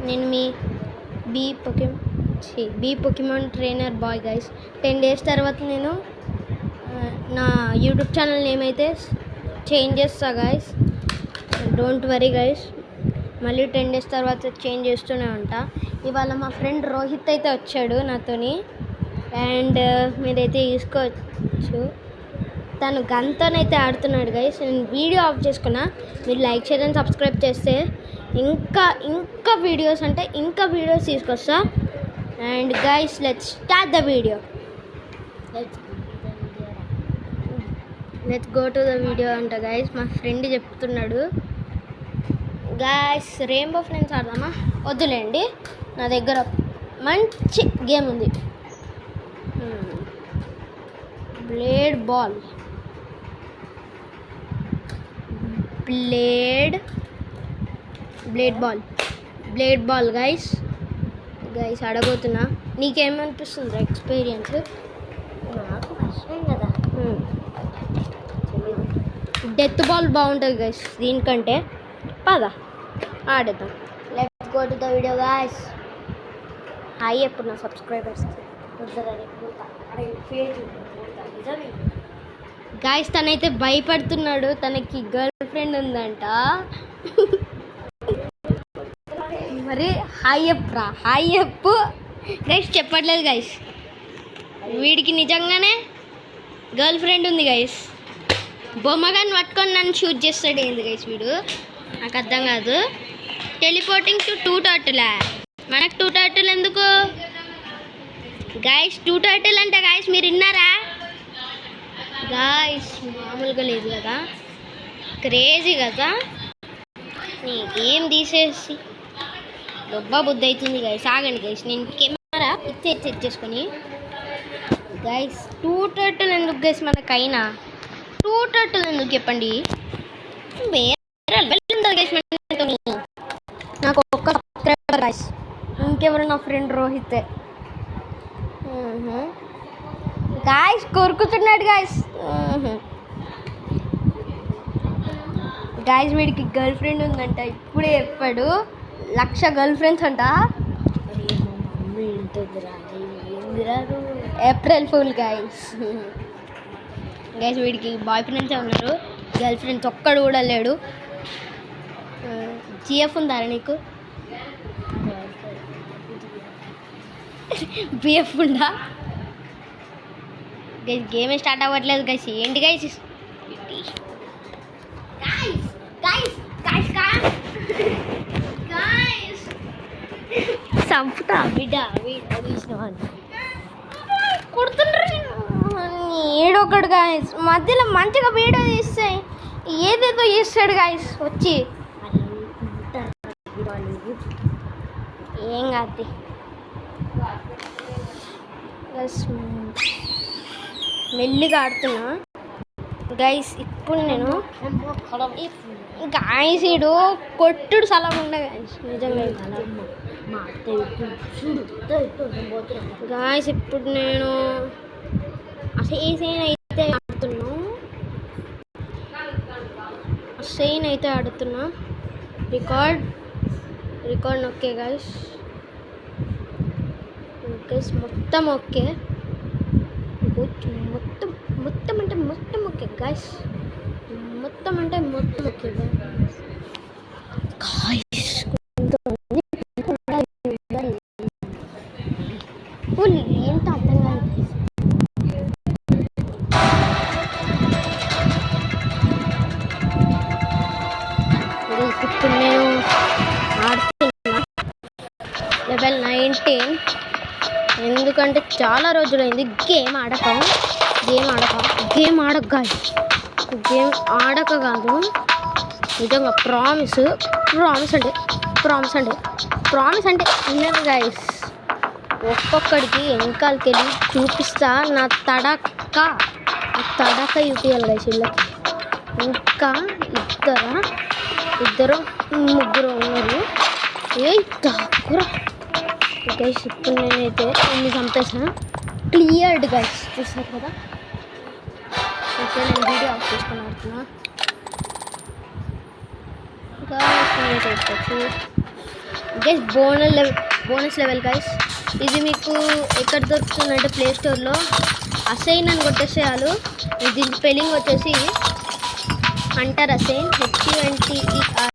నేను మీ బీ Pokemon trainer boy guys. 10 days తర్వాత నేను నా యూట్యూబ్ ఛానల్ నేమ్ అయితే చేంజ్ చేస్తా గైస్. డోంట్ వరీ గైస్, మళ్ళీ 10 days తర్వాత చేంజ్ చేస్తూనే ఉంటా. ఇవాళ మా ఫ్రెండ్ రోహిత్ అయితే వచ్చాడు నాతోని, అండ్ మీరైతే తీసుకోవచ్చు. తను గన్తోనైతే ఆడుతున్నాడు గైస్. నేను వీడియో ఆఫ్ చేసుకున్నా. మీరు లైక్ షేర్ అండ్ సబ్స్క్రైబ్ చేస్తే ఇంకా వీడియోస్ తీసుకొస్తా. And guys let's start the video. Let's go to the video అంట గైస్. మా ఫ్రెండ్ చెప్తున్నాడు గైస్ రెయిన్బో ఫ్రెండ్స్ ఆడదామా? వద్దులేండి, నా దగ్గర మంచి గేమ్ ఉంది, బ్లేడ్ బాల్ గైస్ అడగబోతున్నా. నీకేమనిపిస్తుంది ఎక్స్పీరియన్స్? నాకు ఫస్ట్ టైం కదా. డెత్ బాల్ బాగుంటుంది గైస్ దీనికంటే. పద ఆడేద్దాం. Let's go to the video guys. Hi ఎప్పుడు నా సబ్స్క్రైబర్స్ గైస్. తనైతే భయపడుతున్నాడు, తనకి గర్ల్ ఫ్రెండ్ ఉందంట. మరి హాయ్ చెప్పు గైస్. చెప్పట్లేదు గైస్, వీడికి నిజంగానే గర్ల్ ఫ్రెండ్ ఉంది గైస్. బొమ్మగాని పట్టుకొని నన్ను షూట్ చేస్తాడు ఏంది గైస్ వీడు, నాకు అర్థం కాదు. Teleporting to 2 turtle. మనకు 2 turtle ఎందుకు గైస్? 2 turtle అంటే గైస్ మీరు విన్నారా గైస్? మామూలుగా లేదు కదా, క్రేజీ కదా. నీకేం తీసేసి డబ్బా బుద్ధి అవుతుంది గైస్. ఆగండి గైస్, నేను కెమెరా ఇచ్చేసుకొని గైస్. 2 turtle ఎందుకు గైస్ మనకైనా? 2 turtle ఎందుకు చెప్పండి? వేరే ఉంటుంది గైస్. నాకు ఒక్క సబ్స్క్రైబర్ గైస్, ఇంకెవరు? నా ఫ్రెండ్ రోహిత్ గాయస్. కొరుకుతున్నాడు గాయస్. గాయస్ వీడికి గర్ల్ ఫ్రెండ్ ఉందంట, ఇప్పుడే చెప్పాడు. 1,00,000 గర్ల్ ఫ్రెండ్స్ అంట. April fool guys. వీడికి బాయ్ ఫ్రెండ్సే ఉన్నారు, గర్ల్ ఫ్రెండ్స్ ఒక్కడు కూడా లేడు. జిఎఫ్ ఉందారా నీకు? బిఎఫ్ ఉందా గైస్? గేమే స్టార్ట్ అవ్వట్లేదు గైస్. ఏంటి గైస్? చంపుతా బిడ్డ కొడుతుండ్రు ఏడొకడు గాయస్. మధ్యలో మంచిగా వీడియో తీస్తే ఏదేదో చేస్తాడు గాయస్ వచ్చి. ఏం కాదు మెల్లిగా ఆడుతున్నా గైస్. ఇప్పుడు నేను గాయస్ ఈడు కొట్టుడు సలం ఉండే గాయస్ నిజంగా గాయస్. ఇప్పుడు నేను సైన్ అయితే ఆడుతున్నా. Record okay guys. మొత్తం ఓకే, మొత్తం అంటే మొత్తం ఓకే గాయస్. మొత్తం అంటే మొత్తం ఓకే గాయస్. ఏంటో అర్థం కాదు. ఇప్పుడు నేను ఆడుతున్నా level 19. ఎందుకంటే చాలా రోజులైంది గేమ్ ఆడక కాదు నిజంగా. ప్రామిస్ అంటే విన్నారు గైస్. ఒక్కొక్కడికి వెనకాలకి వెళ్ళి చూపిస్తా. నా తడక చూపించాలి గైస్ వీళ్ళకి. ఇంకా ఇద్దరు ముగ్గురు ఉన్నారు. తక్కువ గైస్. ఇప్పుడు నేనైతే ఇన్ని చంపేసాను. క్లియర్డ్ గైస్, చూస్తారు కదా. ఓకే నేను వీడియో ఆఫ్ చేసుకొని ఆడుతున్నా. ఇంకా చేసుకోవచ్చు. Guys bonus level guys. ఇది మీకు ఎక్కడ దొరుకుతుందంటే ప్లే స్టోర్లో అసైన్ అని కొట్టేస్తే చాలు. దీని స్పెల్లింగ్ వచ్చేసి హంటర్ అసైన్ HUNTER.